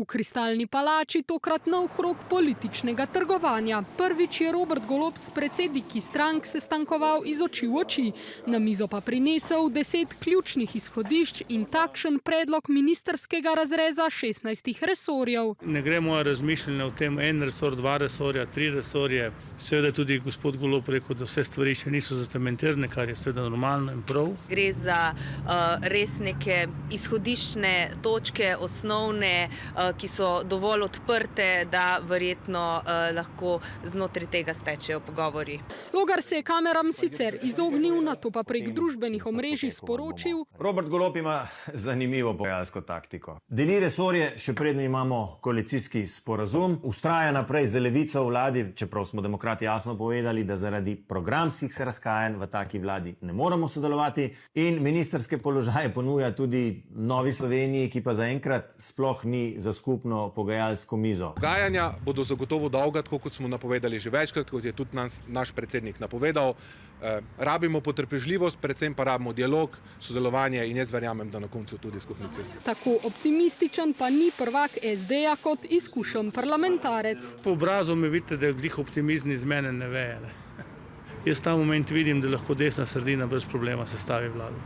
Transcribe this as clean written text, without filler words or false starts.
V Kristalni palači tokrat nov krog političnega trgovanja. Prvič je Robert Golob s predsedniki strank sestankoval iz oči v oči. Na mizo pa prinesel 10 ključnih izhodišč in takšen predlog ministerskega razreza 16 resorjev. Ne gre moje razmišljanje o tem, en resor, 2 resorja, 3 resorje. Seveda tudi gospod Golob rekel, da vse stvari še niso zacementirane, kar je seveda normalno in prav. Gre za res neke izhodiščne točke, osnovne, ki so dovolj odprte, da verjetno lahko znotraj tega stečejo pogovori. Logar se je kameram sicer izognil, nato pa prek družbenih omrežij sporočil: Robert Golob ima zanimivo pogajalsko taktiko. Deli resorje, še preden imamo koalicijski sporazum, vztraja naprej z Levico v vladi, čeprav smo demokrati jasno povedali, da zaradi programskih razhajanj v taki vladi ne moremo sodelovati, in ministrske položaje ponuja tudi Novi Sloveniji, ki pa zaenkrat sploh ni za skupno pogajalsko mizo. Pogajanja bodo zagotovo dolga, tako kot smo napovedali že večkrat, kot je tudi naš predsednik napovedal. Rabimo potrpežljivost, predvsem pa rabimo dialog, sodelovanje in jaz verjamem, da na koncu tudi skupni cilj. Tako optimističen pa ni prvak SD-ja kot izkušen parlamentarec. Po obrazu me vidite, da je glih optimizem iz mene ne veje. Jaz ta moment vidim, da lahko desna sredina brez problema sestavi vlado.